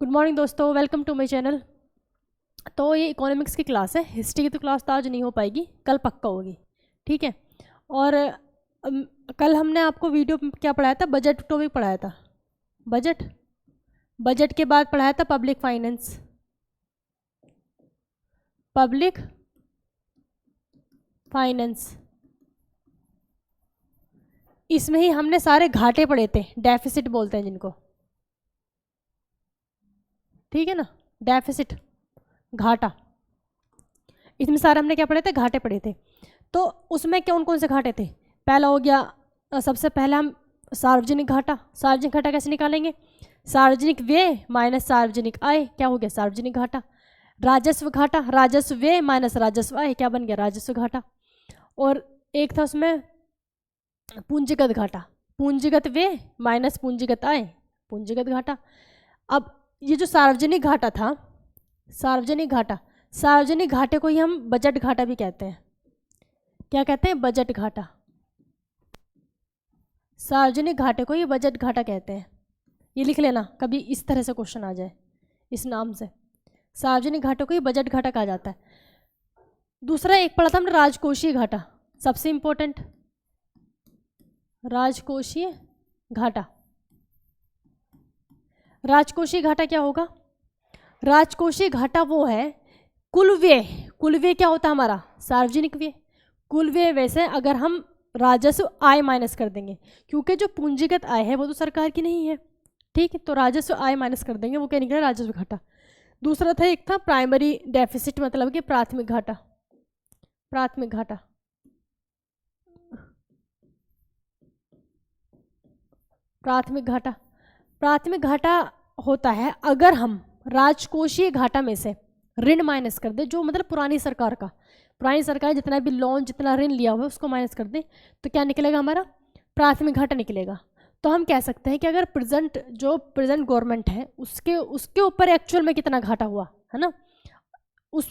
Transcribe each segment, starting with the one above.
Good morning दोस्तों, welcome to my channel. तो ये इकोनॉमिक्स की क्लास है। हिस्ट्री की तो क्लास तो आज नहीं हो पाएगी, कल पक्का होगी, ठीक है। और कल हमने आपको वीडियो में क्या पढ़ाया था, बजट टॉपिक पढ़ाया था। बजट बजट के बाद पढ़ाया था पब्लिक फाइनेंस, पब्लिक फाइनेंस। इसमें ही हमने सारे घाटे पढ़े थे, डेफिसिट बोलते हैं जिनको, ठीक है ना। डेफिसिट, घाटा, इसमें सारे हमने क्या पढ़े थे, घाटे पढ़े थे। तो उसमें कौन कौन से घाटे थे? पहला हो गया, सबसे पहले हम सार्वजनिक घाटा। सार्वजनिक घाटा कैसे निकालेंगे? सार्वजनिक व्यय माइनस सार्वजनिक आय, क्या हो गया, सार्वजनिक घाटा। राजस्व घाटा, राजस्व व्यय माइनस राजस्व आय, क्या बन गया, राजस्व घाटा। और एक था उसमें पूंजीगत घाटा, पूंजीगत व्यय माइनस पूंजीगत आय, पूंजीगत घाटा। अब ये जो सार्वजनिक घाटा था, सार्वजनिक घाटा, सार्वजनिक घाटे को ही हम बजट घाटा भी कहते हैं। क्या कहते हैं? बजट घाटा। सार्वजनिक घाटे को ही बजट घाटा कहते हैं। ये लिख लेना, कभी इस तरह से क्वेश्चन आ जाए इस नाम से, सार्वजनिक घाटों को ही बजट घाटा कहा जाता है। दूसरा एक पढ़ा था हमने, राजकोषीय घाटा, सबसे इंपॉर्टेंट, राजकोषीय घाटा। राजकोषीय घाटा क्या होगा? राजकोषीय घाटा वो है कुल व्यय। कुल व्यय क्या होता है हमारा? सार्वजनिक व्यय। कुल व्यय वैसे अगर हम राजस्व आय माइनस कर देंगे, क्योंकि जो पूंजीगत आय है वो तो सरकार की नहीं है, ठीक है, तो राजस्व आय माइनस कर देंगे, वो क्या निकला, राजस्व घाटा। दूसरा था, एक था प्राइमरी डेफिसिट, मतलब कि प्राथमिक घाटा। प्राथमिक घाटा, प्राथमिक घाटा, प्राथमिक घाटा होता है अगर हम राजकोषीय घाटा में से ऋण माइनस कर दे, जो मतलब पुरानी सरकार का, पुरानी सरकार जितना भी लोन, जितना ऋण लिया हुआ है उसको माइनस कर दे, तो क्या निकलेगा, हमारा प्राथमिक घाटा निकलेगा। तो हम कह सकते हैं कि अगर प्रेजेंट गवर्नमेंट है उसके ऊपर एक्चुअल में कितना घाटा हुआ है ना,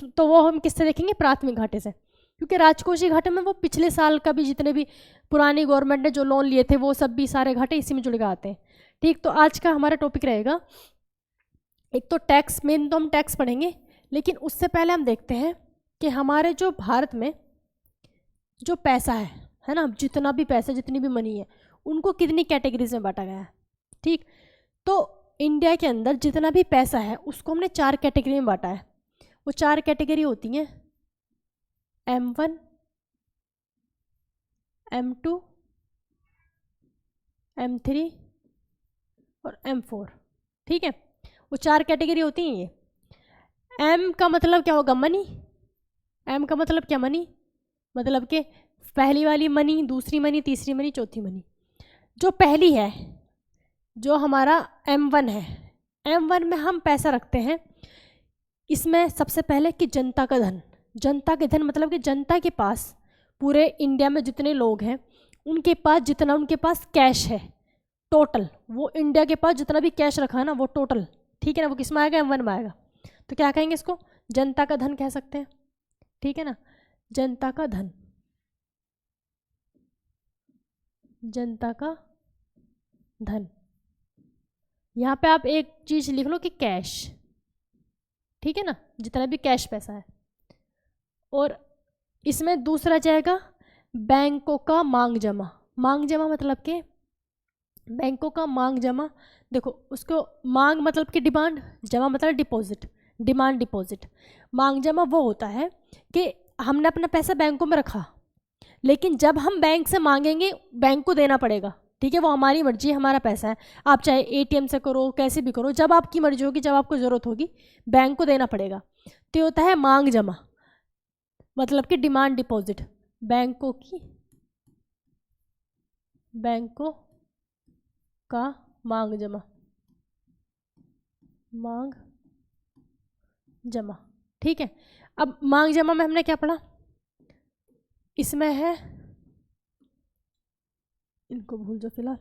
तो वो हम किससे देखेंगे, प्राथमिक घाटे से। क्योंकि राजकोषीय घाटे में वो पिछले साल का भी, जितने भी पुरानी गवर्नमेंट ने जो लोन लिए थे वो सब भी सारे घाटे इसी में जुड़ के आते हैं, ठीक। तो आज का हमारा टॉपिक रहेगा, एक तो टैक्स, मेन तो हम टैक्स पढ़ेंगे, लेकिन उससे पहले हम देखते हैं कि हमारे जो भारत में जो पैसा है ना, जितना भी पैसा, जितनी भी मनी है, उनको कितनी कैटेगरीज में बांटा गया है, ठीक। तो इंडिया के अंदर जितना भी पैसा है उसको हमने 4 कैटेगरी में बांटा है। वो 4 कैटेगरी होती हैं M1, M2, M3 और M4, ठीक है। वो 4 कैटेगरी होती हैं ये। M का मतलब क्या होगा, मनी। M का मतलब क्या, मनी, मतलब कि पहली वाली मनी, दूसरी मनी, तीसरी मनी, चौथी मनी। जो पहली है, जो हमारा M1 है, M1 में हम पैसा रखते हैं। इसमें सबसे पहले कि जनता का धन, जनता के धन मतलब कि जनता के पास, पूरे इंडिया में जितने लोग हैं उनके पास जितना उनके पास कैश है टोटल, वो इंडिया के पास जितना भी कैश रखा है ना वो टोटल, ठीक है ना, वो किस में आएगा, M1 में आएगा। तो क्या कहेंगे इसको, जनता का धन कह सकते हैं, ठीक है ना, जनता का धन, जनता का धन। यहाँ पे आप एक चीज लिख लो कि कैश, ठीक है ना, जितना भी कैश पैसा है। और इसमें दूसरा जाएगा बैंकों का मांग जमा। मांग जमा मतलब कि बैंकों का मांग जमा, देखो उसको मांग मतलब कि डिमांड, जमा मतलब डिपॉजिट, डिमांड डिपॉजिट। मांग जमा वो होता है कि हमने अपना पैसा बैंकों में रखा, लेकिन जब हम बैंक से मांगेंगे बैंक को देना पड़ेगा, ठीक है, वो हमारी मर्जी है, हमारा पैसा है, आप चाहे ATM से करो, कैसे भी करो, जब आपकी मर्जी होगी, जब आपको ज़रूरत होगी बैंक को देना पड़ेगा। तो होता है मांग जमा, मतलब कि डिमांड डिपॉजिट। बैंकों का मांग जमा, मांग जमा, ठीक है। अब मांग जमा में हमने क्या पढ़ा, इसमें है, इनको भूल जाओ फिलहाल,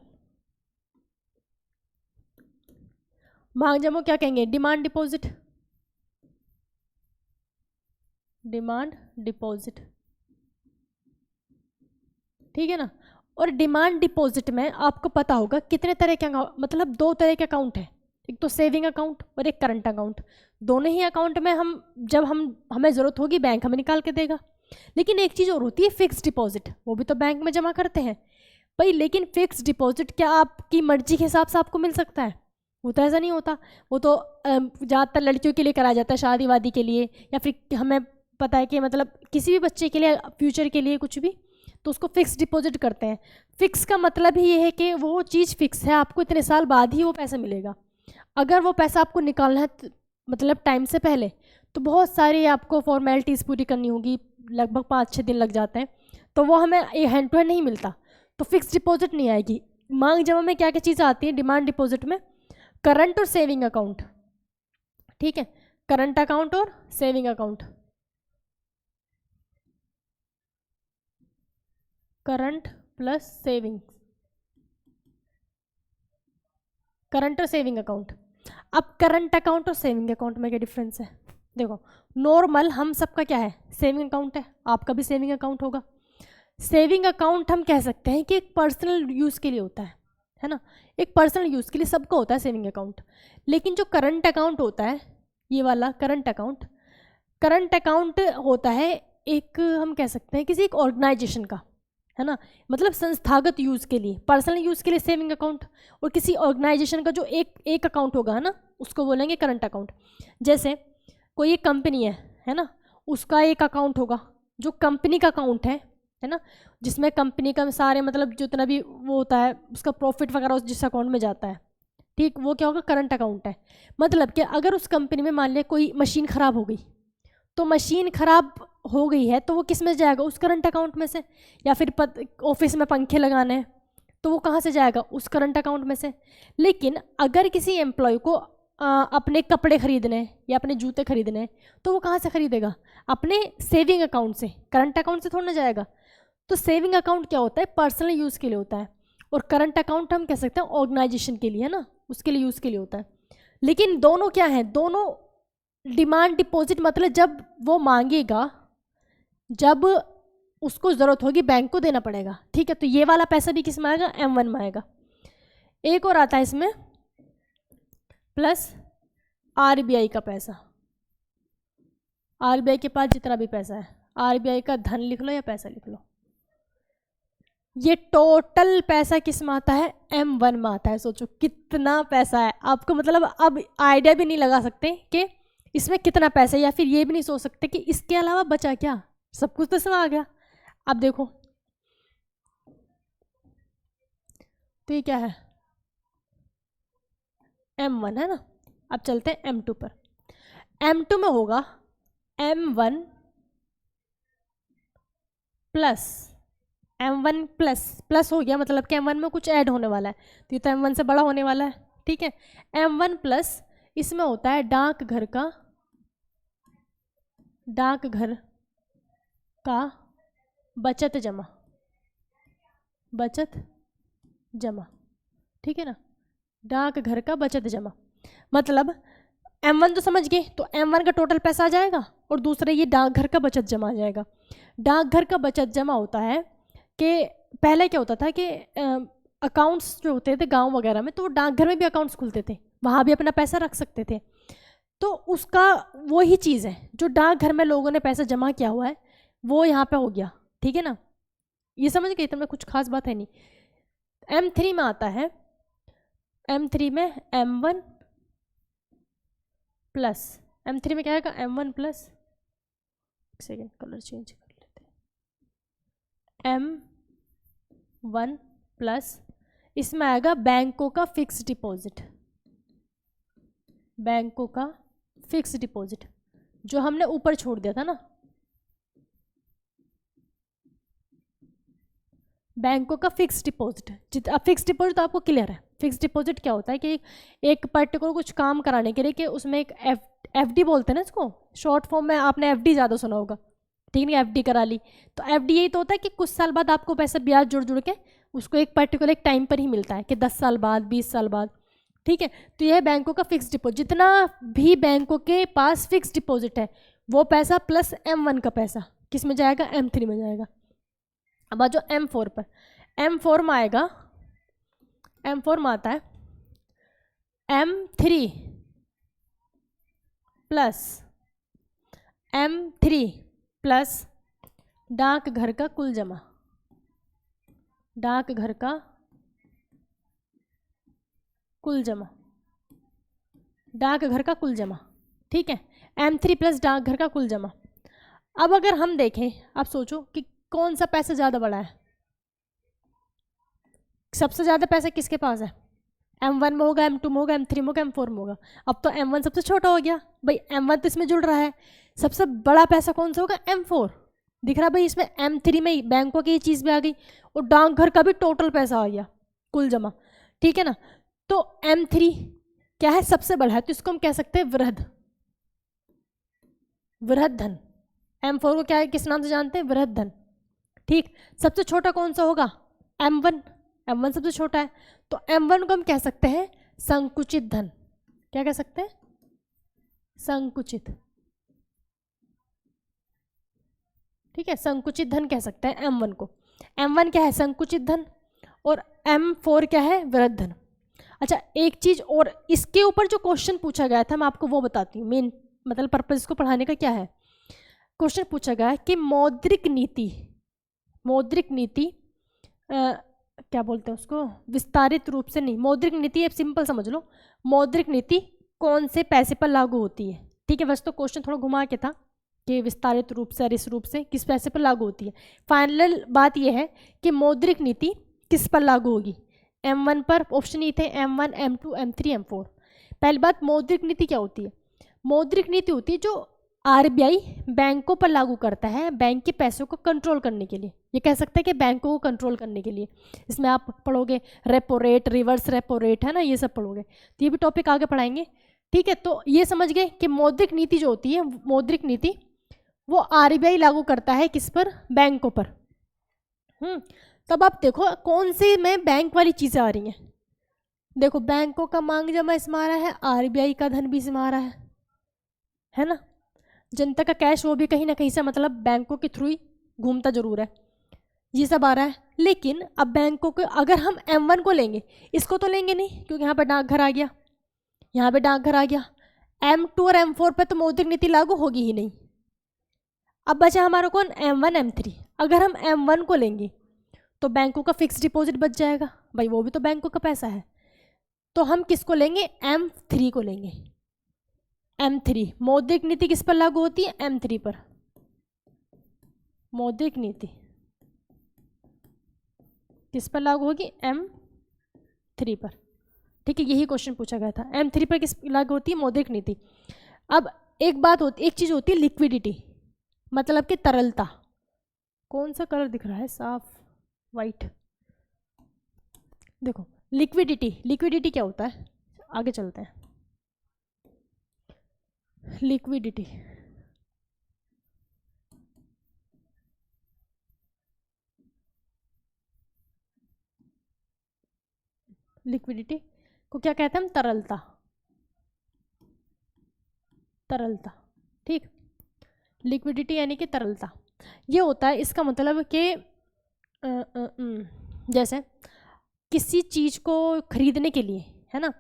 मांग जमा क्या कहेंगे, डिमांड डिपॉजिट, डिमांड डिपॉजिट, ठीक है ना। और डिमांड डिपॉजिट में आपको पता होगा कितने तरह के, मतलब 2 तरह के अकाउंट है। एक तो सेविंग अकाउंट और एक करंट अकाउंट। दोनों ही अकाउंट में हम जब हमें ज़रूरत होगी बैंक हमें निकाल के देगा। लेकिन एक चीज़ और होती है फिक्स डिपॉजिट, वो भी तो बैंक में जमा करते हैं भाई। लेकिन फिक्स डिपॉजिट क्या आपकी मर्जी के हिसाब से आपको मिल सकता है? वो तो ऐसा नहीं होता। वो तो ज़्यादातर लड़कियों के लिए कराया जाता है, शादी वादी के लिए, या फिर हमें पता है कि मतलब किसी भी बच्चे के लिए फ्यूचर के लिए कुछ भी, तो उसको फिक्स डिपॉजिट करते हैं। फिक्स का मतलब ही ये है कि वो चीज़ फिक्स है, आपको इतने साल बाद ही वो पैसा मिलेगा। अगर वो पैसा आपको निकालना है मतलब टाइम से पहले, तो बहुत सारी आपको फॉर्मेलिटीज़ पूरी करनी होगी, लगभग 5-6 दिन लग जाते हैं, तो वो हमें हैंड टू हैंड नहीं मिलता, तो फिक्स डिपॉजिट नहीं आएगी। मांग जमा में क्या क्या चीज़ें आती हैं डिमांड डिपॉजिट में? करंट और सेविंग अकाउंट, ठीक है, करंट अकाउंट और saving account, current plus saving, current और सेविंग अकाउंट। अब करंट अकाउंट और सेविंग अकाउंट में क्या डिफरेंस है? देखो, नॉर्मल हम सबका क्या है, सेविंग अकाउंट है, आपका भी सेविंग अकाउंट होगा। सेविंग अकाउंट हम कह सकते हैं कि एक पर्सनल यूज़ के लिए होता है ना, एक पर्सनल यूज़ के लिए सबका होता है सेविंग अकाउंट। लेकिन जो करंट अकाउंट होता है, ये वाला करंट अकाउंट होता है एक, हम कह सकते हैं किसी एक ऑर्गेनाइजेशन का, है ना, मतलब संस्थागत यूज़ के लिए, पर्सनल यूज़ के लिए सेविंग अकाउंट, और किसी ऑर्गेनाइजेशन का जो एक अकाउंट होगा, है ना, उसको बोलेंगे करंट अकाउंट। जैसे कोई एक कंपनी है ना, उसका एक अकाउंट होगा जो कंपनी का अकाउंट है ना, जिसमें कंपनी का सारे मतलब जितना भी वो होता है उसका प्रॉफिट वगैरह उस जिस अकाउंट में जाता है, ठीक, वो क्या होगा, करंट अकाउंट है। मतलब कि अगर उस कंपनी में मान लिया कोई मशीन ख़राब हो गई, तो मशीन ख़राब हो गई है तो वो किस में जाएगा, उस करंट अकाउंट में से। या फिर ऑफिस में पंखे लगाने हैं तो वो कहाँ से जाएगा, उस करंट अकाउंट में से। लेकिन अगर किसी एम्प्लॉय को अपने कपड़े खरीदने या अपने जूते खरीदने हैं, तो वो कहाँ से खरीदेगा, अपने सेविंग अकाउंट से, करंट अकाउंट से थोड़ा ना जाएगा। तो सेविंग अकाउंट क्या होता है, पर्सनल यूज़ के लिए होता है, और करंट अकाउंट हम कह सकते हैं ऑर्गेनाइजेशन के लिए, है ना, उसके लिए यूज़ के लिए होता है। लेकिन दोनों क्या है, दोनों डिमांड डिपॉजिट, मतलब जब वो मांगेगा, जब उसको ज़रूरत होगी बैंक को देना पड़ेगा, ठीक है। तो ये वाला पैसा भी किस में आएगा, M1 में आएगा। एक और आता है इसमें प्लस RBI का पैसा। RBI के पास जितना भी पैसा है, RBI का धन लिख लो या पैसा लिख लो, ये टोटल पैसा किस में आता है, M1 में आता है। सोचो कितना पैसा है, आपको मतलब अब आइडिया भी नहीं लगा सकते कि इसमें कितना पैसा है, या फिर ये भी नहीं सोच सकते कि इसके अलावा बचा क्या, सब कुछ तो इसमें आ गया। अब देखो तो ये क्या है, M1 है ना। अब चलते हैं M2 पर। M2 में होगा M1 प्लस हो गया, मतलब कि M1 में कुछ ऐड होने वाला है, तो ये तो M1 से बड़ा होने वाला है, ठीक है। M1 प्लस इसमें होता है डाकघर का बचत जमा, ठीक है ना, डाकघर का बचत जमा। मतलब M1 तो समझ गए, तो M1 का टोटल पैसा आ जाएगा, और दूसरा ये डाकघर का बचत जमा आ जाएगा। डाकघर का बचत जमा होता है कि पहले क्या होता था कि अकाउंट्स जो होते थे गांव वगैरह में, तो डाकघर में भी अकाउंट्स खुलते थे, वहाँ भी अपना पैसा रख सकते थे। तो उसका वही चीज़ है, जो डाकघर में लोगों ने पैसा जमा किया हुआ है वो यहाँ पे हो गया, ठीक है ना। ये समझ गए, तो कुछ खास बात है नहीं। M3 में आता है, M3 में M1 प्लस, M3 में क्या आएगा, M1 प्लस, एक सेकेंड कलर चेंज कर लेते हैं, M1 प्लस इसमें आएगा बैंकों का फिक्स डिपॉजिट, जो हमने ऊपर छोड़ दिया था ना, बैंकों का फिक्स डिपॉजिट। अब फिक्स डिपॉजिट तो आपको क्लियर है, फिक्स डिपॉजिट क्या होता है कि एक पर्टिकुलर कुछ काम कराने के लिए कि उसमें एक FD बोलते हैं ना इसको, शॉर्ट फॉर्म में आपने FD ज़्यादा सुना होगा, ठीक है, FD करा ली। तो FD यही तो होता है कि कुछ साल बाद आपको पैसा ब्याज जुड़ के उसको एक पर्टिकुलर एक टाइम पर ही मिलता है, कि 10 साल बाद, 20 साल बाद, ठीक है। तो यह है बैंकों का फिक्स डिपॉजिट। जितना भी बैंकों के पास फिक्स डिपॉजिट है वो पैसा प्लस M1 का पैसा किस में जाएगा, M3 में जाएगा। अब आ जाओ M4 पर। M4 में आएगा, M4 में आता है M3 प्लस M3 प्लस डाकघर का कुल जमा, डाकघर का कुल जमा, डाकघर का कुल जमा, ठीक है। M3 प्लस डाकघर का कुल जमा। अब अगर हम देखें, आप सोचो कि कौन सा पैसा ज़्यादा बड़ा है, सबसे ज़्यादा पैसा किसके पास है? M1 में होगा, M2 में होगा, M3 में होगा, M4 में होगा। अब तो M1 सबसे छोटा हो गया भाई, M1 तो इसमें जुड़ रहा है। सबसे बड़ा पैसा कौन सा होगा? M4 दिख रहा भाई इसमें। M3 में बैंकों की चीज़ भी आ गई और डाकघर का भी टोटल पैसा आ गया, कुल जमा, ठीक है ना। तो M3 क्या है? सबसे बड़ा है, तो इसको हम कह सकते हैं वृहद, वृहद धन। M4 को क्या है, किस नाम से जानते हैं? वृहद धन, ठीक। सबसे छोटा कौन सा होगा? M1, M1 सबसे छोटा है, तो M1 को हम कह सकते हैं संकुचित धन। क्या कह सकते हैं? संकुचित, ठीक है, संकुचित धन कह सकते हैं M1 को। M1 क्या है? संकुचित धन, और M4 क्या है? वृहद धन। अच्छा, एक चीज और, इसके ऊपर जो क्वेश्चन पूछा गया था मैं आपको वो बताती हूँ। मेन मतलब पर्पज इसको पढ़ाने का क्या है, क्वेश्चन पूछा गया है कि मौद्रिक नीति, मौद्रिक नीति क्या बोलते हैं उसको, विस्तारित रूप से नहीं, मौद्रिक नीति अब सिंपल समझ लो, मौद्रिक नीति कौन से पैसे पर लागू होती है, ठीक है। वैसे तो क्वेश्चन थोड़ा घुमा के था कि विस्तारित रूप से और इस रूप से किस पैसे पर लागू होती है। फाइनल बात यह है कि मौद्रिक नीति किस पर लागू होगी? M1 पर। ऑप्शन ये थे M1, M2, M3, M4। पहली बात, मौद्रिक नीति क्या होती है? मौद्रिक नीति होती है जो RBI बैंकों पर लागू करता है, बैंक के पैसों को कंट्रोल करने के लिए। ये कह सकते हैं कि बैंकों को कंट्रोल करने के लिए। इसमें आप पढ़ोगे repo rate, reverse repo rate, है ना, ये सब पढ़ोगे, तो ये भी टॉपिक आगे पढ़ाएंगे, ठीक है। तो ये समझ गए कि मौद्रिक नीति जो होती है, मौद्रिक नीति वो RBI लागू करता है किस पर? बैंकों पर। तब आप देखो कौन सी में बैंक वाली चीज़ें आ रही हैं। देखो, बैंकों का मांग जमा इसमें आ रहा है, RBI का धन भी इसमें आ रहा है ना। जनता का कैश वो भी कहीं ना कहीं से मतलब बैंकों के थ्रू ही घूमता जरूर है, ये सब आ रहा है। लेकिन अब बैंकों को अगर हम M1 को लेंगे, इसको तो लेंगे नहीं क्योंकि यहाँ पर डाकघर आ गया, यहाँ पे डाकघर आ गया। M2 और M4 पे तो मौद्रिक नीति लागू होगी ही नहीं। अब बचा हमारा कौन? M1, M3। अगर हम M1 को लेंगे तो बैंकों का फिक्स डिपॉजिट बच जाएगा भाई, वो भी तो बैंकों का पैसा है। तो हम किसको लेंगे? M3 को लेंगे। M3 मौद्रिक नीति किस पर लागू होती है? M3 पर। मौद्रिक नीति किस पर लागू होगी? M3 पर, ठीक है। यही क्वेश्चन पूछा गया था, M3 पर किस लागू होती है? मौद्रिक नीति। अब एक बात होती, एक चीज होती है लिक्विडिटी, मतलब कि तरलता। कौन सा कलर दिख रहा है? साफ वाइट। देखो, लिक्विडिटी, लिक्विडिटी क्या होता है? आगे चलते हैं। लिक्विडिटी, लिक्विडिटी को क्या कहते हैं हम? तरलता, तरलता, ठीक। लिक्विडिटी यानी कि तरलता, ये होता है। इसका मतलब कि जैसे किसी चीज़ को खरीदने के लिए, है ना,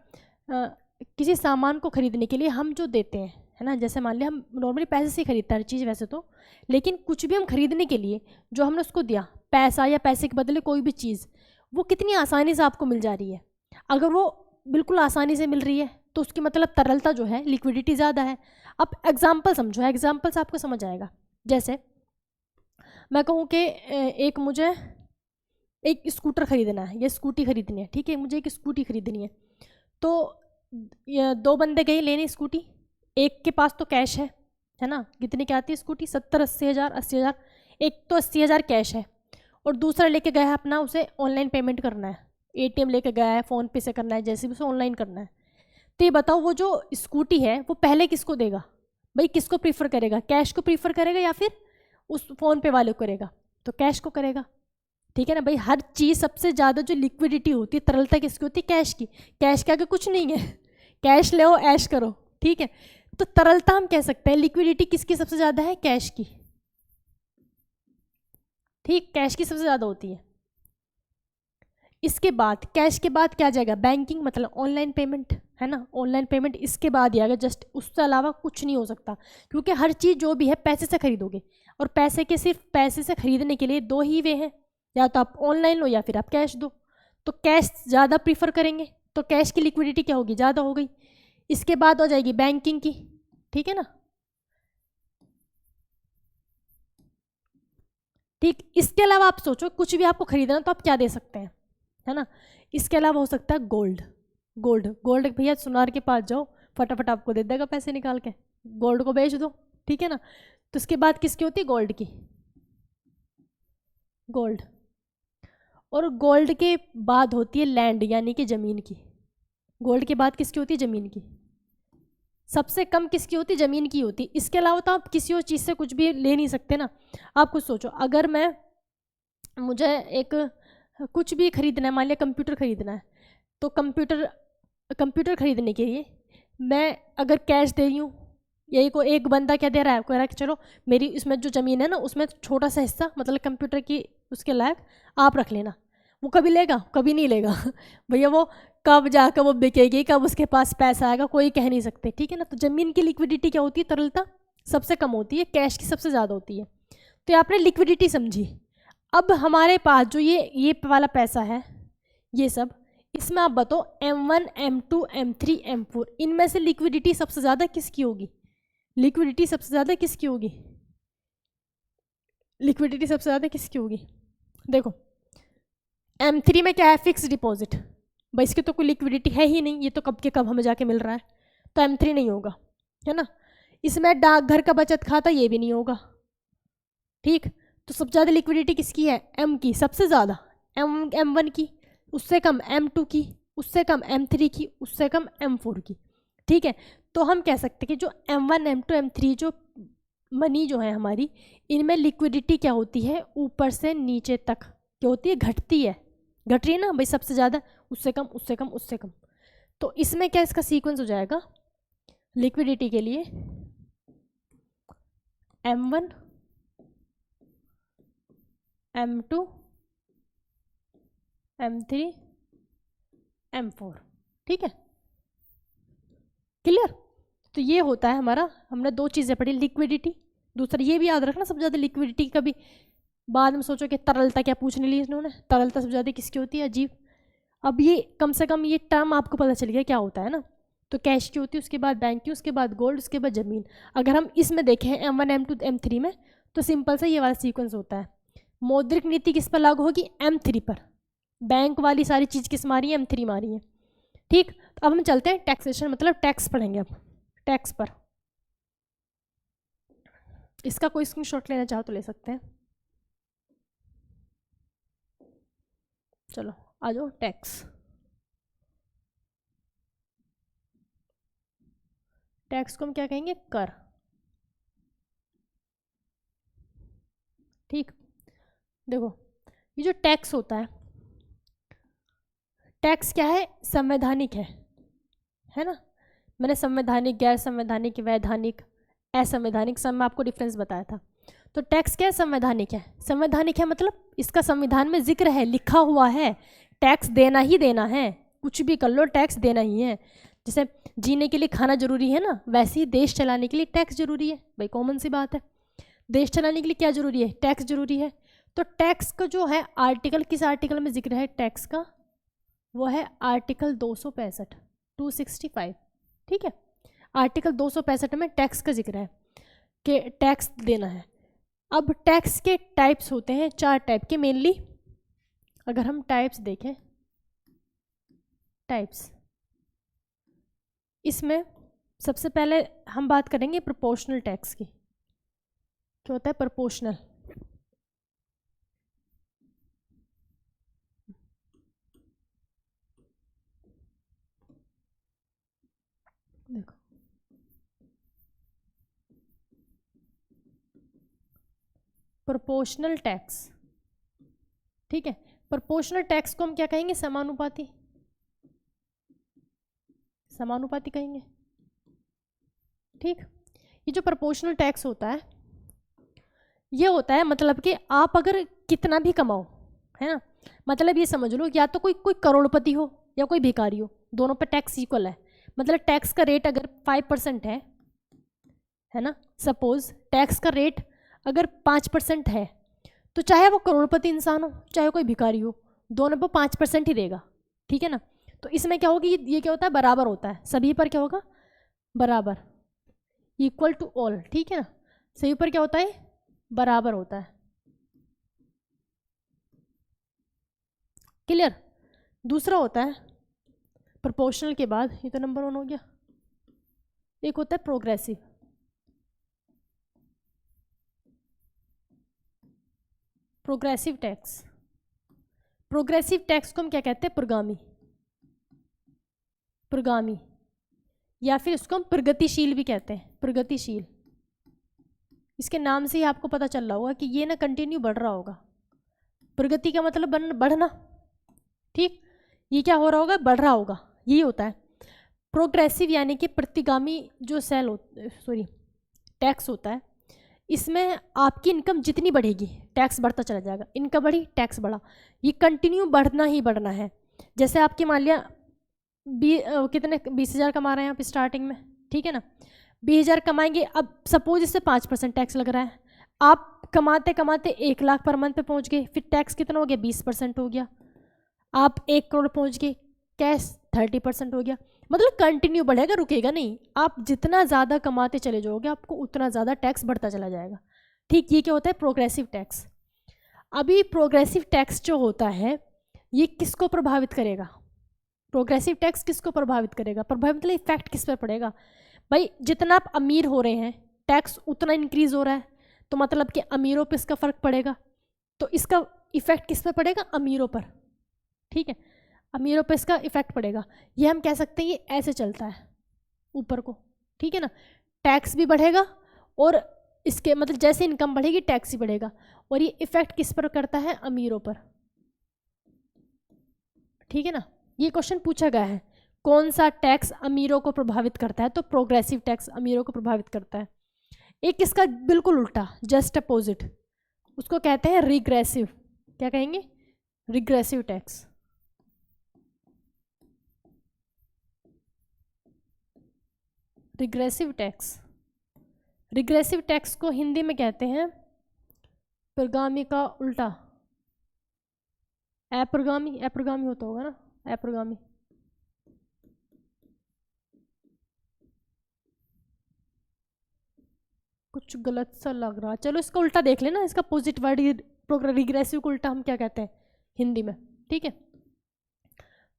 किसी सामान को खरीदने के लिए हम जो देते हैं, है ना, जैसे मान लिया हम नॉर्मली पैसे से ही खरीदते हैं हर चीज़ वैसे तो, लेकिन कुछ भी हम खरीदने के लिए जो हमने उसको दिया पैसा या पैसे के बदले कोई भी चीज़, वो कितनी आसानी से आपको मिल जा रही है। अगर वो बिल्कुल आसानी से मिल रही है तो उसकी मतलब तरलता जो है, लिक्विडिटी ज़्यादा है। अब एग्जाम्पल समझो, एग्जाम्पल से आपको समझ आएगा। जैसे मैं कहूँ कि एक मुझे एक स्कूटर खरीदना है या स्कूटी खरीदनी है, ठीक है, मुझे एक स्कूटी खरीदनी है। तो दो बंदे गए लेने स्कूटी, एक के पास तो कैश है ना, कितने की आती है स्कूटी? 70-80 हज़ार, 80 हज़ार। एक तो 80 हज़ार कैश है और दूसरा लेके गया है अपना, उसे ऑनलाइन पेमेंट करना है, ATM लेके गया है, फ़ोन पे से करना है, जैसे भी उसे ऑनलाइन करना है। तो ये बताओ वो जो स्कूटी है वो पहले किसको देगा भाई? किसको प्रीफर करेगा? कैश को प्रीफर करेगा या फिर उस फ़ोन पे वाले को करेगा? तो कैश को करेगा, ठीक है ना भाई। हर चीज़ सबसे ज़्यादा जो लिक्विडिटी होती है, तरलता किसकी होती है? कैश की। कैश के आगे कुछ नहीं है, कैश ले ऐश करो, ठीक है। तो तरलता हम कह सकते हैं, लिक्विडिटी किसकी सबसे ज़्यादा है? कैश की, ठीक, कैश की सबसे ज़्यादा होती है। इसके बाद कैश के बाद क्या जाएगा, बैंकिंग मतलब ऑनलाइन पेमेंट, है ना, ऑनलाइन पेमेंट इसके बाद ही आएगा, जस्ट उसके अलावा कुछ नहीं हो सकता, क्योंकि हर चीज़ जो भी है पैसे से खरीदोगे, और पैसे के सिर्फ पैसे से खरीदने के लिए दो ही वे हैं, या तो आप ऑनलाइन लो या फिर आप कैश दो। तो कैश ज़्यादा प्रीफर करेंगे, तो कैश की लिक्विडिटी क्या होगी, ज़्यादा हो गई। इसके बाद हो जाएगी बैंकिंग की, ठीक है ना। ठीक, इसके अलावा आप सोचो कुछ भी आपको खरीदना तो आप क्या दे सकते हैं, है ना। इसके अलावा हो सकता है गोल्ड, गोल्ड गोल्ड भैया सुनार के पास जाओ, फटाफट आपको दे देगा पैसे निकाल के, गोल्ड को बेच दो, ठीक है ना। तो इसके बाद किसकी होती है, गोल्ड की, गोल्ड। और गोल्ड के बाद होती है लैंड यानी कि ज़मीन की। गोल्ड के बाद किसकी होती है, ज़मीन की। सबसे कम किसकी होती है, ज़मीन की होती है। इसके अलावा तो आप किसी और चीज़ से कुछ भी ले नहीं सकते ना। आप कुछ सोचो, अगर मुझे एक कुछ भी खरीदना है, मान लिया कंप्यूटर खरीदना है, तो कंप्यूटर खरीदने के लिए मैं अगर कैश दे रही हूँ, यही को एक बंदा क्या दे रहा है, कह रहा है कि चलो मेरी इसमें जो ज़मीन है ना उसमें छोटा सा हिस्सा मतलब कंप्यूटर की उसके लायक आप रख लेना, वो कभी लेगा, कभी नहीं लेगा भैया, वो कब जाकर वो बिकेगी, कब उसके पास पैसा आएगा कोई कह नहीं सकते, ठीक है ना। तो ज़मीन की लिक्विडिटी क्या होती है, तरलता सबसे कम होती है, कैश की सबसे ज़्यादा होती है। तो ये आपने लिक्विडिटी समझी। अब हमारे पास जो ये वाला पैसा है, ये सब, इसमें आप बताओ M1 M2 M3 M4 इनमें से लिक्विडिटी सबसे ज़्यादा किसकी होगी, लिक्विडिटी सबसे ज़्यादा किसकी होगी, लिक्विडिटी सबसे ज़्यादा किसकी होगी। देखो M3 में क्या है, फिक्स डिपॉजिट, भाई इसकी तो कोई लिक्विडिटी है ही नहीं, ये तो कब के कब हमें जाके मिल रहा है, तो M3 नहीं होगा, है ना। इसमें डाकघर का बचत खाता, ये भी नहीं होगा, ठीक। तो सबसे ज़्यादा लिक्विडिटी किसकी है, M की, सबसे ज़्यादा M1 की, उससे कम M2 की, उससे कम M3 की, उससे कम M4 की, ठीक है। तो हम कह सकते हैं कि जो M1 M2 M3 जो मनी जो है हमारी, इनमें लिक्विडिटी क्या होती है, ऊपर से नीचे तक क्या होती है, घटती है, घट रही है ना भाई, सबसे ज़्यादा, उससे कम, उससे कम, उससे कम। तो इसमें क्या इसका सीक्वेंस हो जाएगा लिक्विडिटी के लिए, M1 M2 M3 M4, ठीक है, क्लियर। तो ये होता है हमारा, हमने दो चीज़ें पढ़ी, लिक्विडिटी, दूसरा ये भी याद रखना सबसे ज़्यादा लिक्विडिटी, कभी बाद में सोचो कि तरलता क्या पूछने ली इन्होंने, तरलता सबसे ज़्यादा किसकी होती है, अजीब। अब ये कम से कम ये टर्म आपको पता चल गया क्या होता है ना। तो कैश की होती है, उसके बाद बैंक की, उसके बाद गोल्ड, उसके बाद ज़मीन। अगर हम इसमें देखें M1 M2 M3 में, तो सिंपल सा ये वाला सीक्वेंस होता है। मौद्रिक नीति किस पर लागू होगी, M3 पर, बैंक वाली सारी चीज़ किस मारी है, M3 मारी है, ठीक। तो अब हम चलते हैं टैक्सेशन, मतलब टैक्स पढ़ेंगे अब, टैक्स पर। इसका कोई स्क्रीनशॉट लेना चाहो तो ले सकते हैं, चलो आ जाओ। टैक्स, टैक्स को हम क्या कहेंगे, कर, ठीक। देखो ये जो टैक्स होता है, टैक्स क्या है, संवैधानिक है ना। मैंने संवैधानिक, गैर संवैधानिक, वैधानिक, असंवैधानिक सब में आपको डिफरेंस बताया था। तो टैक्स क्या है, संवैधानिक है। संवैधानिक है मतलब इसका संविधान में जिक्र है, लिखा हुआ है, टैक्स देना ही देना है, कुछ भी कर लो टैक्स देना ही है। जैसे जीने के लिए खाना जरूरी है ना, वैसे ही देश चलाने के लिए टैक्स जरूरी है, भाई कॉमन सी बात है। देश चलाने के लिए क्या जरूरी है, टैक्स जरूरी है। तो टैक्स का जो है आर्टिकल, किस आर्टिकल में जिक्र है टैक्स का, वो है आर्टिकल 265 265, ठीक है। आर्टिकल 265 में टैक्स का जिक्र है कि टैक्स देना है। अब टैक्स के टाइप्स होते हैं 4 टाइप के मेनली। अगर हम टाइप्स देखें, टाइप्स, इसमें सबसे पहले हम बात करेंगे प्रोपोर्शनल टैक्स की। क्या होता है प्रोपोर्शनल, देखो प्रोपोर्शनल टैक्स, ठीक है। प्रोपोर्शनल टैक्स को हम क्या कहेंगे, समानुपाती, समानुपाती कहेंगे, ठीक। ये जो प्रोपोर्शनल टैक्स होता है, ये होता है मतलब कि आप अगर कितना भी कमाओ, है ना, मतलब ये समझ लो, या तो कोई कोई करोड़पति हो या कोई भिखारी हो, दोनों पे टैक्स इक्वल है। मतलब टैक्स का रेट अगर 5% है ना, सपोज टैक्स का रेट अगर 5% है, तो चाहे वो करोड़पति इंसान हो चाहे कोई भिखारी हो, दोनों पे 5% ही देगा, ठीक है ना। तो इसमें क्या होगी, ये क्या होता है, बराबर होता है, सभी पर क्या होगा, बराबर, इक्वल टू ऑल, ठीक है ना। सभी पर क्या होता है, बराबर होता है। क्लियर। दूसरा होता है प्रोपोर्शनल के बाद, ये तो नंबर 1 हो गया। एक होता है progressive. Progressive tax, progressive tax को हम क्या कहते हैं, पुरोगामी, पुरोगामी, या फिर इसको हम प्रगतिशील भी कहते हैं, प्रगतिशील। इसके नाम से ही आपको पता चल रहा होगा कि ये ना कंटिन्यू बढ़ रहा होगा। प्रगति का मतलब बढ़ना, ठीक। ये क्या हो रहा होगा, बढ़ रहा होगा, यही होता है। प्रोग्रेसिव यानी कि प्रतिगामी जो टैक्स होता है, इसमें आपकी इनकम जितनी बढ़ेगी टैक्स बढ़ता चला जाएगा। इनकम बढ़ी टैक्स बढ़ा, ये कंटिन्यू बढ़ना ही बढ़ना है। जैसे आपकी मान लिया कितने 20,000 कमा रहे हैं आप स्टार्टिंग में, ठीक है ना। 20,000 कमाएंगे, अब सपोज इससे 5% टैक्स लग रहा है, आप कमाते कमाते 1 लाख पर मंथ पे पहुंच गए, फिर टैक्स कितना हो गया, 20% हो गया। आप 1 करोड़ पहुंच गए, कैश 30% हो गया। मतलब कंटिन्यू बढ़ेगा, रुकेगा नहीं। आप जितना ज़्यादा कमाते चले जाओगे आपको उतना ज़्यादा टैक्स बढ़ता चला जाएगा, ठीक। ये क्या होता है, प्रोग्रेसिव टैक्स। अभी प्रोग्रेसिव टैक्स जो होता है ये किसको प्रभावित करेगा, प्रोग्रेसिव टैक्स किसको प्रभावित करेगा, प्रभावित मतलब इफेक्ट किस पर पड़ेगा। भाई जितना आप अमीर हो रहे हैं टैक्स उतना इंक्रीज हो रहा है, तो मतलब कि अमीरों पर इसका फ़र्क पड़ेगा। तो इसका इफेक्ट किस पर पड़ेगा, अमीरों पर, ठीक है, अमीरों पर इसका इफेक्ट पड़ेगा। ये हम कह सकते हैं ये ऐसे चलता है ऊपर को, ठीक है ना। टैक्स भी बढ़ेगा और इसके मतलब जैसे इनकम बढ़ेगी टैक्स ही बढ़ेगा, और ये इफेक्ट किस पर करता है, अमीरों पर, ठीक है ना। ये क्वेश्चन पूछा गया है, कौन सा टैक्स अमीरों को प्रभावित करता है, तो प्रोग्रेसिव टैक्स अमीरों को प्रभावित करता है। एक इसका बिल्कुल उल्टा, जस्ट अपोजिट, उसको कहते हैं रिग्रेसिव। क्या कहेंगे, regressive tax. Regressive tax, regressive tax को हिंदी में कहते हैं प्रगामी का उल्टा, अप्रगामी, अप्रगामी होता होगा ना, अप्रगामी। कुछ गलत सा लग रहा, चलो इसका उल्टा देख लेना, इसका अपोजिट वर्ड, रिग्रेसिव को उल्टा हम क्या कहते हैं हिंदी में, ठीक है।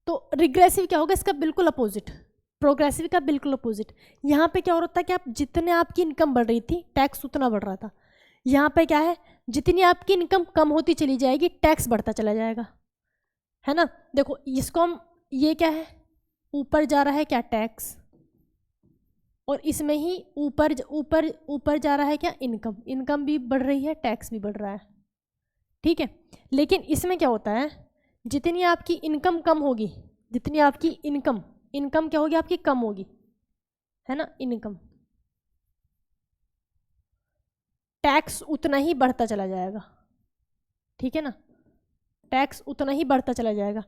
तो रिग्रेसिव क्या होगा, इसका बिल्कुल अपोजिट, प्रोग्रेसिव का बिल्कुल अपोजिट। यहाँ पे क्या हो रहा था कि आप जितने आपकी इनकम बढ़ रही थी टैक्स उतना बढ़ रहा था। यहाँ पे क्या है, जितनी आपकी इनकम कम होती चली जाएगी टैक्स बढ़ता चला जाएगा, है ना। देखो इसको हम, ये क्या है, ऊपर जा रहा है क्या, टैक्स, और इसमें ही ऊपर ऊपर ऊपर जा रहा है क्या, इनकम, इनकम भी बढ़ रही है टैक्स भी बढ़ रहा है, ठीक है। लेकिन इसमें क्या होता है, जितनी आपकी इनकम कम होगी, जितनी आपकी इनकम क्या होगी आपकी, कम होगी, है ना, इनकम, टैक्स उतना ही बढ़ता चला जाएगा, ठीक है ना, टैक्स उतना ही बढ़ता चला जाएगा।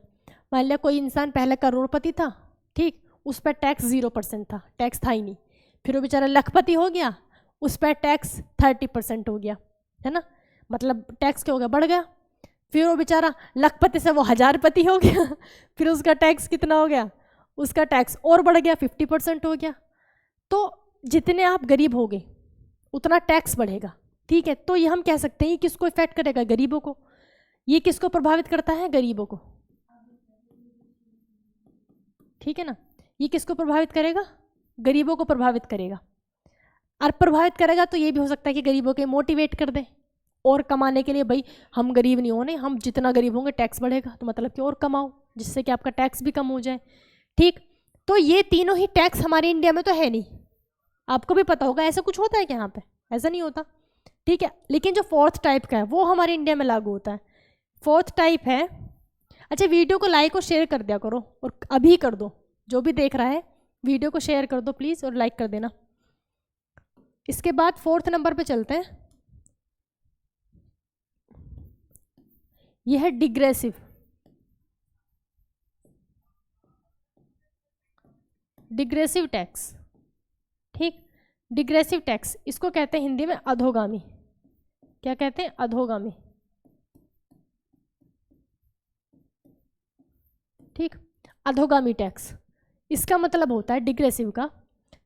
मान लिया कोई इंसान पहले करोड़पति था, ठीक, उस पर टैक्स 0% था, टैक्स था ही नहीं। फिर वो बेचारा लखपति हो गया, उस पर टैक्स 30% हो गया, है ना, मतलब टैक्स क्या हो गया, बढ़ गया। फिर वो बेचारा लखपति से वो हजारपति हो गया फिर उसका टैक्स कितना हो गया, उसका टैक्स और बढ़ गया, 50% हो गया। तो जितने आप गरीब होगे उतना टैक्स बढ़ेगा, ठीक है। तो ये हम कह सकते हैं किसको इफेक्ट करेगा, गरीबों को। ये किसको प्रभावित करता है, गरीबों को, ठीक है ना। ये किसको प्रभावित करेगा, गरीबों को प्रभावित करेगा। और प्रभावित करेगा तो ये भी हो सकता है कि गरीबों के मोटिवेट कर दे और कमाने के लिए, भाई हम गरीब नहीं होने, हम जितना गरीब होंगे टैक्स बढ़ेगा, तो मतलब कि और कमाओ जिससे कि आपका टैक्स भी कम हो जाए, ठीक। तो ये तीनों ही टैक्स हमारे इंडिया में तो है नहीं, आपको भी पता होगा, ऐसा कुछ होता है क्या यहाँ पे, ऐसा नहीं होता, ठीक है। लेकिन जो 4th टाइप का है वो हमारे इंडिया में लागू होता है। 4th टाइप है, अच्छा वीडियो को लाइक और शेयर कर दिया करो, और अभी कर दो, जो भी देख रहा है वीडियो को शेयर कर दो प्लीज़ और लाइक कर देना। इसके बाद 4th नंबर पे चलते हैं, यह है डिग्रेसिव। डिग्रेसिव टैक्स, ठीक। डिग्रेसिव टैक्स इसको कहते हैं हिंदी में अधोगामी। क्या कहते हैं? अधोगामी, ठीक। अधोगामी टैक्स इसका मतलब होता है डिग्रेसिव का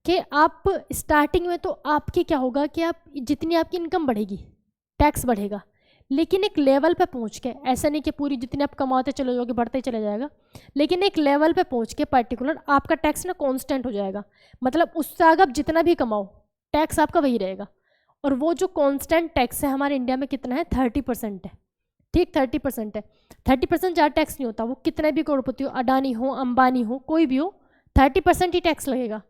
कि आप स्टार्टिंग में तो आपकी क्या होगा कि आप जितनी आपकी इनकम बढ़ेगी टैक्स बढ़ेगा, लेकिन एक लेवल पे पहुंच के, ऐसा नहीं कि पूरी जितनी आप कमाते चले जाओगे बढ़ते ही चले जाएगा, लेकिन एक लेवल पे पहुंच के पर्टिकुलर आपका टैक्स ना कांस्टेंट हो जाएगा। मतलब उससे आगे आप जितना भी कमाओ टैक्स आपका वही रहेगा। और वो जो कांस्टेंट टैक्स है हमारे इंडिया में कितना है? 30% है, ठीक। 30% है। 30% ज़्यादा टैक्स नहीं होता, वो कितने भी करोड़पति हो, अडानी हो, अंबानी हो, कोई भी हो, 30% ही टैक्स लगेगा।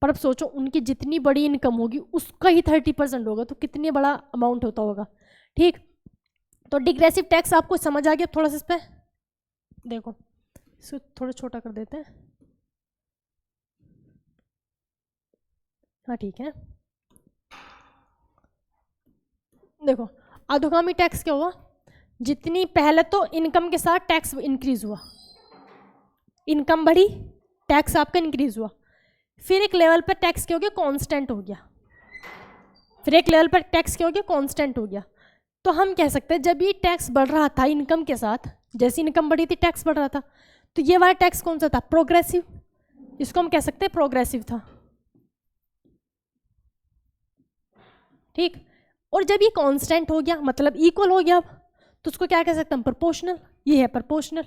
पर अब सोचो उनकी जितनी बड़ी इनकम होगी उसका ही 30% होगा, तो कितनी बड़ा अमाउंट होता होगा, ठीक। तो डिग्रेसिव टैक्स आपको समझ आ गया? थोड़ा सा इस पर देखो, इसको थोड़ा छोटा कर देते हैं, हाँ ठीक है। देखो अधोगामी टैक्स क्या हुआ? जितनी पहले तो इनकम के साथ टैक्स इंक्रीज हुआ, इनकम बढ़ी टैक्स आपका इंक्रीज हुआ, फिर एक लेवल पर टैक्स क्या हो गया? कांस्टेंट हो गया। फिर एक लेवल पर टैक्स क्या हो गया? कांस्टेंट हो गया। तो हम कह सकते हैं जब ये टैक्स बढ़ रहा था इनकम के साथ, जैसी इनकम बढ़ी थी टैक्स बढ़ रहा था, तो ये वाला टैक्स कौन सा था? प्रोग्रेसिव। इसको हम कह सकते हैं प्रोग्रेसिव था, ठीक। और जब ये कांस्टेंट हो गया मतलब इक्वल हो गया अब, तो उसको क्या कह सकते हैं हम? प्रोपोर्शनल। ये है प्रोपोर्शनल,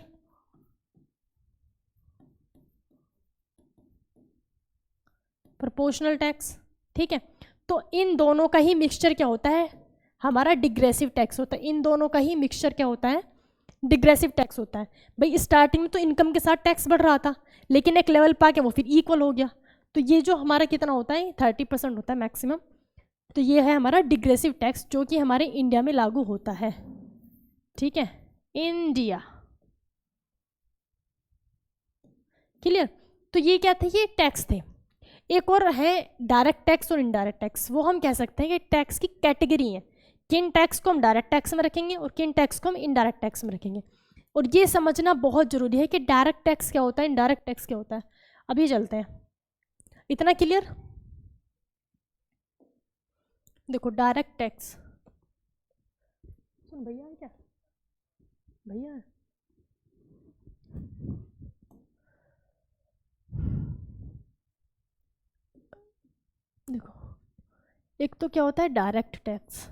प्रोपोर्शनल टैक्स, ठीक है। तो इन दोनों का ही मिक्सचर क्या होता है? हमारा डिग्रेसिव टैक्स होता है। इन दोनों का ही मिक्सचर क्या होता है? डिग्रेसिव टैक्स होता है। भाई स्टार्टिंग में तो इनकम के साथ टैक्स बढ़ रहा था, लेकिन एक लेवल पा के वो फिर इक्वल हो गया, तो ये जो हमारा कितना होता है? 30% होता है मैक्सिमम। तो ये है हमारा डिग्रेसिव टैक्स जो कि हमारे इंडिया में लागू होता है, ठीक है। India, clear. तो ये क्या थे? ये टैक्स थे। एक और है डायरेक्ट टैक्स और इनडायरेक्ट टैक्स। वो हम कह सकते हैं कि टैक्स की कैटेगरी है, किन टैक्स को हम डायरेक्ट टैक्स में रखेंगे और किन टैक्स को हम इनडायरेक्ट टैक्स में रखेंगे। और ये समझना बहुत जरूरी है कि डायरेक्ट टैक्स क्या होता है, इनडायरेक्ट टैक्स क्या होता है। अभी चलते हैं, इतना क्लियर? देखो डायरेक्ट टैक्स, भैया है क्या? भैया देखो, एक तो क्या होता है? Direct tax,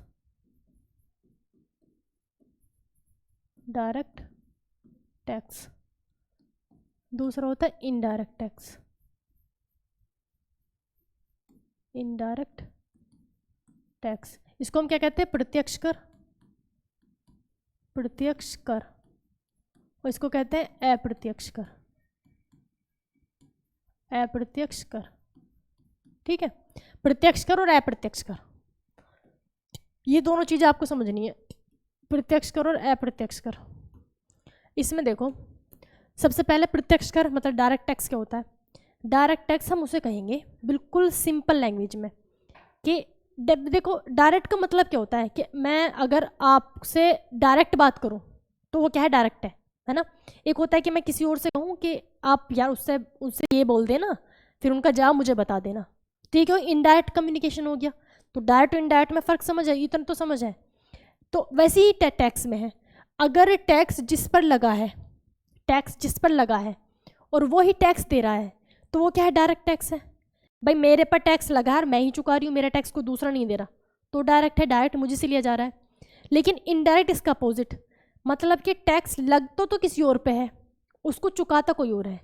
direct tax. दूसरा होता है इनडायरेक्ट टैक्स, इनडायरेक्ट टैक्स। इसको हम क्या कहते हैं? प्रत्यक्ष कर, प्रत्यक्ष कर। और इसको कहते हैं अप्रत्यक्ष कर, अप्रत्यक्ष कर, ठीक है। प्रत्यक्ष कर और अप्रत्यक्ष कर, ये दोनों चीज़ें आपको समझनी है, प्रत्यक्ष कर और अप्रत्यक्ष कर। इसमें देखो सबसे पहले प्रत्यक्ष कर मतलब डायरेक्ट टैक्स क्या होता है? डायरेक्ट टैक्स हम उसे कहेंगे बिल्कुल सिंपल लैंग्वेज में कि देखो डायरेक्ट का मतलब क्या होता है कि मैं अगर आपसे डायरेक्ट बात करूं तो वो क्या है? डायरेक्ट है ना। एक होता है कि मैं किसी और से कहूँ कि आप यार उससे उससे ये बोल देना, फिर उनका जवाब मुझे बता देना, ठीक है। इनडायरेक्ट कम्युनिकेशन हो गया। तो डायरेक्ट और इनडायरेक्ट में फ़र्क समझ है? इतना तो समझ है। तो वैसे ही टैक्स में है, अगर टैक्स जिस पर लगा है, टैक्स जिस पर लगा है और वो ही टैक्स दे रहा है तो वो क्या है? डायरेक्ट टैक्स है। भाई मेरे पर टैक्स लगा है, मैं ही चुका रही हूँ, मेरा टैक्स को दूसरा नहीं दे रहा, तो डायरेक्ट है, डायरेक्ट मुझे से लिया जा रहा है। लेकिन इनडायरेक्ट इसका अपोजिट, मतलब कि टैक्स लग तो किसी और पे है, उसको चुकाता कोई और है,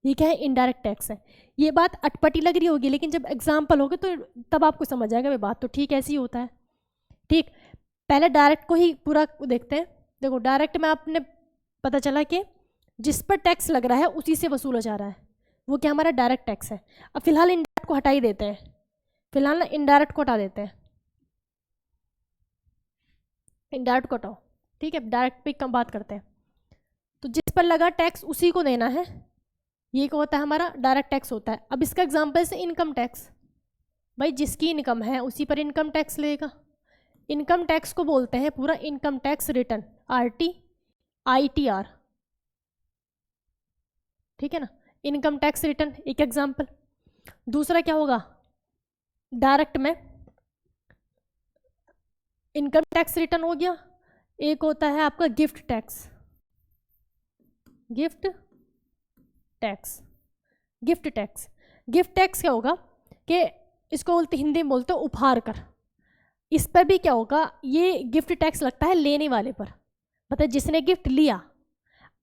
ये क्या है? इनडायरेक्ट टैक्स है। ये बात अटपटी लग रही होगी, लेकिन जब एग्जाम्पल होगा तो तब आपको समझ आएगा भाई बात तो ठीक ऐसी ही होता है, ठीक। पहले डायरेक्ट को ही पूरा देखते हैं। देखो डायरेक्ट में आपने पता चला कि जिस पर टैक्स लग रहा है उसी से वसूला जा रहा है, वो क्या? हमारा डायरेक्ट टैक्स है। अब फिलहाल इनडायरेक्ट को हटा ही देते हैं, फिलहाल ना इनडायरेक्ट को हटा देते हैं, इनडायरेक्ट को हटाओ, ठीक है। डायरेक्ट पे कम बात करते हैं। तो जिस पर लगा टैक्स उसी को देना है, ये क्या होता है? हमारा डायरेक्ट टैक्स होता है। अब इसका एग्जाम्पल से इनकम टैक्स, भाई जिसकी इनकम है उसी पर इनकम टैक्स लेगा। इनकम टैक्स को बोलते हैं पूरा इनकम टैक्स रिटर्न, ITR, ठीक है ना। इनकम टैक्स रिटर्न एक एग्जाम्पल। दूसरा क्या होगा, डायरेक्ट में इनकम टैक्स रिटर्न हो गया, एक होता है आपका gift tax, gift tax. Gift tax, gift tax क्या होगा कि इसको बोलते हिंदी में बोलते उपहार कर। इस पर भी क्या होगा, ये गिफ्ट टैक्स लगता है लेने वाले पर, मतलब जिसने गिफ्ट लिया,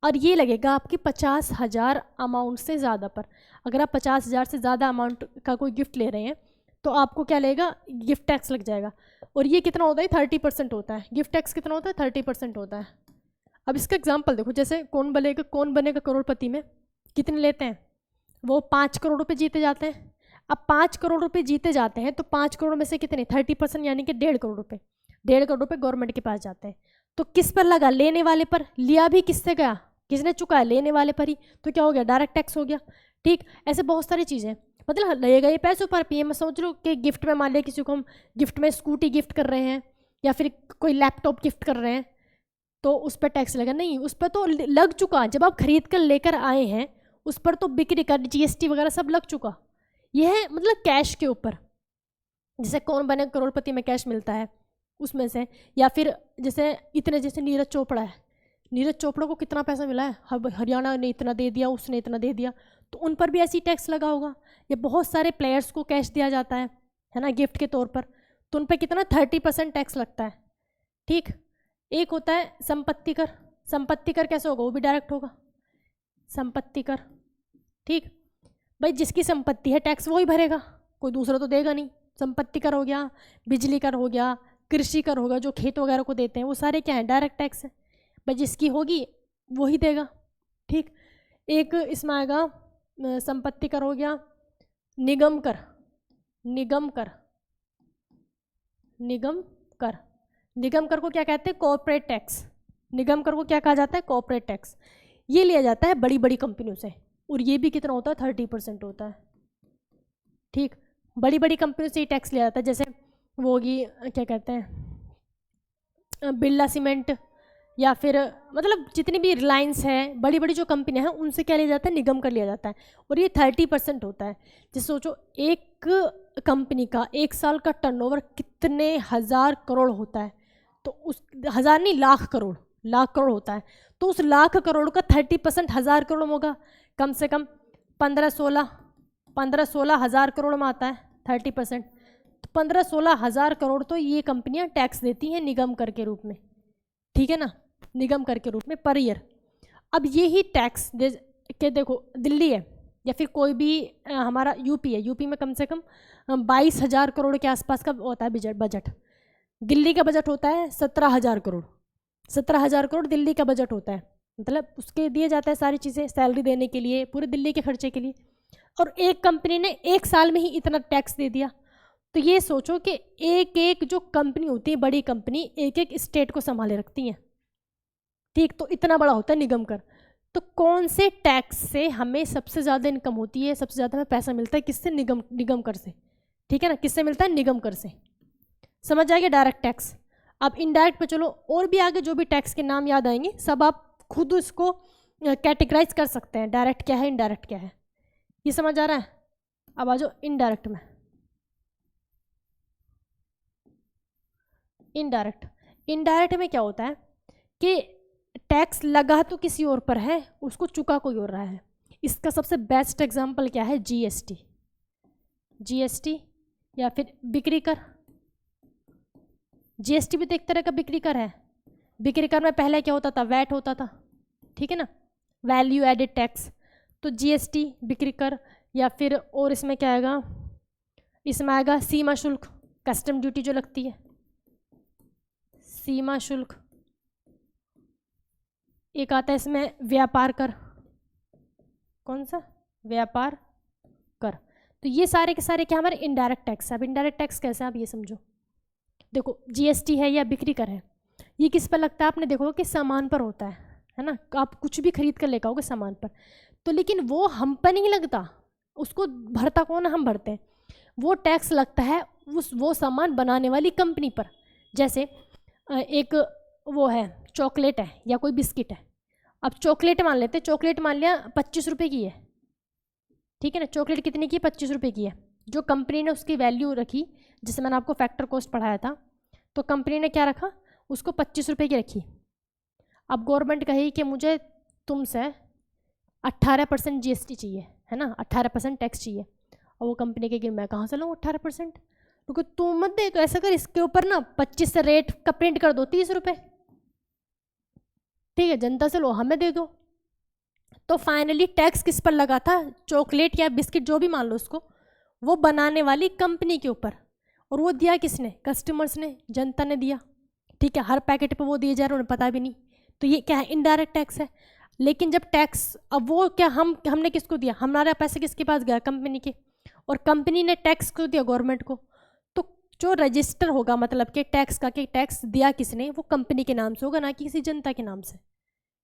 और ये लगेगा आपकी 50,000 अमाउंट से ज़्यादा पर। अगर आप 50,000 से ज़्यादा अमाउंट का कोई गिफ्ट ले रहे हैं तो आपको क्या लगेगा, गिफ्ट टैक्स लग जाएगा। और ये कितना होता है, 30% होता है। गिफ्ट टैक्स कितना होता है, 30% होता है। अब इसका एग्जाम्पल देखो, जैसे कौन बनेगा करोड़पति में कितने लेते हैं, वो 5 करोड़ रुपये जीते जाते हैं। अब 5 करोड़ रुपये जीते जाते हैं तो 5 करोड़ में से कितने, 30% यानी कि 1.5 करोड़ रुपये, 1.5 करोड़ रुपये गवर्नमेंट के पास जाते हैं। तो किस पर लगा, लेने वाले पर। लिया भी किससे गया, किसने चुकाया, लेने वाले पर ही। तो क्या हो गया, डायरेक्ट टैक्स हो गया। ठीक, ऐसे बहुत सारी चीज़ें, मतलब लगेगा ये पैसों पर। पीएम समझ लो कि गिफ्ट में, मान लिया किसी को हम गिफ्ट में स्कूटी गिफ्ट कर रहे हैं या फिर कोई लैपटॉप गिफ्ट कर रहे हैं तो उस पर टैक्स लगा, नहीं, उस पर तो लग चुका। जब आप खरीद कर लेकर आए हैं उस पर तो बिक्री कर, जीएसटी वगैरह सब लग चुका। यह है मतलब कैश के ऊपर, जैसे कौन बने करोड़पति में कैश मिलता है उसमें से। या फिर जैसे इतने, जैसे नीरज चोपड़ा है, नीरज चोपड़ा को कितना पैसा मिला है, हरियाणा ने इतना दे दिया, उसने इतना दे दिया, तो उन पर भी ऐसी टैक्स लगा होगा। या बहुत सारे प्लेयर्स को कैश दिया जाता है ना, गिफ्ट के तौर पर, तो उन पर कितना 30% टैक्स लगता है। ठीक, एक होता है संपत्ति कर। संपत्ति कर कैसे होगा, वो भी डायरेक्ट होगा, संपत्ति कर। ठीक भाई, जिसकी संपत्ति है टैक्स वही भरेगा, कोई दूसरा तो देगा नहीं। संपत्ति कर हो गया, बिजली कर हो गया, कृषि कर होगा, जो खेत वगैरह को देते हैं, वो सारे क्या है, डायरेक्ट टैक्स है भाई, जिसकी होगी वही देगा। ठीक, एक इसमें आएगा संपत्ति कर हो गया, निगम कर। निगम कर, निगम कर, निगम कर को क्या कहते हैं, कॉर्पोरेट टैक्स। निगम कर को क्या कहा जाता है, कॉर्पोरेट टैक्स। ये लिया जाता है बड़ी बड़ी कंपनियों से, और ये भी कितना होता है, 30% होता है। ठीक, बड़ी बड़ी कंपनियों से ही टैक्स लिया जाता है। जैसे वो होगी, क्या कहते हैं, बिरला सीमेंट, या फिर मतलब जितनी भी रिलायंस है, बड़ी बड़ी जो कंपनियां हैं, उनसे क्या लिया जाता है, निगम कर लिया जाता है, और ये 30% होता है। जैसे सोचो, एक कंपनी का एक साल का टर्नओवर कितने हजार करोड़ होता है, तो उस हजार नहीं, लाख करोड़, लाख करोड़ होता है। तो उस लाख करोड़ का 30% हजार करोड़ में होगा, कम से कम 15-16 हजार करोड़ में आता है 30%। तो 15-16 हजार करोड़ तो ये कंपनियां टैक्स देती हैं निगम कर के रूप में। ठीक है ना, निगम कर के रूप में पर ईयर। अब ये ही टैक्स के देखो, दिल्ली है या फिर कोई भी हमारा यूपी है, यूपी में कम से कम 22,000 करोड़ के आसपास का होता है बजट। दिल्ली का बजट होता है 17,000 करोड़। 17,000 करोड़ दिल्ली का बजट होता है, मतलब उसके दिए जाता है सारी चीज़ें, सैलरी देने के लिए, पूरे दिल्ली के खर्चे के लिए। और एक कंपनी ने एक साल में ही इतना टैक्स दे दिया। तो ये सोचो कि एक एक जो कंपनी होती है, बड़ी कंपनी, एक एक स्टेट को संभाले रखती हैं। ठीक, तो इतना बड़ा होता है निगम कर। तो कौन से टैक्स से हमें सबसे ज़्यादा इनकम होती है, सबसे ज़्यादा हमें पैसा मिलता है, किससे, निगम कर से। ठीक है ना, किससे मिलता है, निगम कर से। समझ आएगा, डायरेक्ट टैक्स। अब इनडायरेक्ट पे चलो, और भी आगे जो भी टैक्स के नाम याद आएंगे सब आप खुद इसको कैटेगराइज कर सकते हैं, डायरेक्ट क्या है, इनडायरेक्ट क्या है। ये समझ आ रहा है। अब आ जाओ इनडायरेक्ट में। इनडायरेक्ट, इनडायरेक्ट में क्या होता है कि टैक्स लगा तो किसी और पर है, उसको चुका कोई और रहा है। इसका सबसे बेस्ट एग्जांपल क्या है, जीएसटी। जीएसटी या फिर बिक्री कर। जीएसटी भी तो एक तरह का बिक्री कर है। बिक्री कर में पहले क्या होता था, वैट होता था, ठीक है ना, वैल्यू एडेड टैक्स। तो जीएसटी बिक्री कर, या फिर और इसमें क्या आएगा, इसमें आएगा सीमा शुल्क, कस्टम ड्यूटी जो लगती है, सीमा शुल्क। एक आता है इसमें व्यापार कर। कौन सा, व्यापार कर। तो ये सारे के सारे क्या हमारे इनडायरेक्ट टैक्स। अब इनडायरेक्ट टैक्स कैसे, आप ये समझो, देखो जीएसटी है या बिक्री कर है, ये किस पर लगता है, आपने देखो कि सामान पर होता है ना, आप कुछ भी खरीद कर लेकर आओगे सामान पर, तो लेकिन वो हम पर नहीं लगता, उसको भरता कौन, हम भरते हैं। वो टैक्स लगता है वो सामान बनाने वाली कंपनी पर। जैसे एक वो है चॉकलेट है या कोई बिस्किट है, अब चॉकलेट मान लेते हैं, चॉकलेट मान लिया 25 रुपये की है, ठीक है ना। चॉकलेट कितने की, 25 रुपये की है। जो कंपनी ने उसकी वैल्यू रखी, जिसे मैंने आपको फैक्टर कॉस्ट पढ़ाया था, तो कंपनी ने क्या रखा, उसको 25 रुपये की रखी। अब गवर्नमेंट कही कि मुझे तुमसे 18% GST चाहिए, है ना, 18% टैक्स चाहिए। और वो कंपनी के कि मैं कहाँ से लूँ 18%, क्योंकि तू मत दे, तो ऐसा कर, इसके ऊपर ना 25 से रेट का प्रिंट कर दो 30 रुपये, ठीक है, जनता से लो, हमें दे दो। तो फाइनली टैक्स किस पर लगा था, चॉकलेट या बिस्किट जो भी मान लो उसको, वो बनाने वाली कंपनी के ऊपर। और वो दिया किसने, कस्टमर्स ने, जनता ने दिया, ठीक है। हर पैकेट पे वो दिए जा रहे, उन्हें पता भी नहीं। तो ये क्या है, इनडायरेक्ट टैक्स है। लेकिन जब टैक्स, अब वो क्या, हमने किसको दिया, हमारा पैसे किसके पास गया, कंपनी के, और कंपनी ने टैक्स को दिया गवर्नमेंट को। तो जो रजिस्टर होगा मतलब कि टैक्स का, कि टैक्स दिया किसने, वो कंपनी के नाम से होगा, ना कि किसी जनता के नाम से,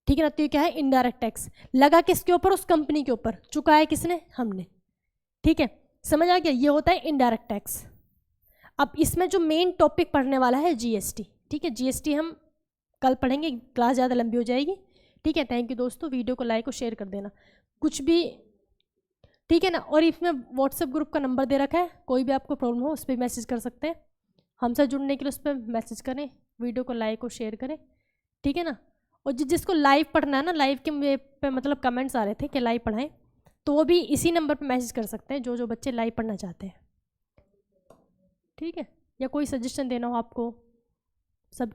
ठीक है ना। तो ये क्या है, इनडायरेक्ट टैक्स। लगा किसके ऊपर, उस कंपनी के ऊपर, चुकाया किसने, हमने, ठीक है, समझ आ गया। ये होता है इनडायरेक्ट टैक्स। अब इसमें जो मेन टॉपिक पढ़ने वाला है GST, ठीक है। GST हम कल पढ़ेंगे, क्लास ज़्यादा लंबी हो जाएगी, ठीक है। थैंक यू दोस्तों, वीडियो को लाइक और शेयर कर देना, कुछ भी, ठीक है ना। और इसमें व्हाट्सएप ग्रुप का नंबर दे रखा है, कोई भी आपको प्रॉब्लम हो उस पर मैसेज कर सकते हैं। हमसे जुड़ने के लिए उस पर मैसेज करें, वीडियो को लाइक और शेयर करें, ठीक है ना। और जिसको लाइव पढ़ना है ना, लाइव के पे मतलब कमेंट्स आ रहे थे कि लाइव पढ़ाएं, तो वो भी इसी नंबर पर मैसेज कर सकते हैं, जो बच्चे लाइव पढ़ना चाहते हैं, ठीक है। या कोई सजेशन देना हो आपको, सब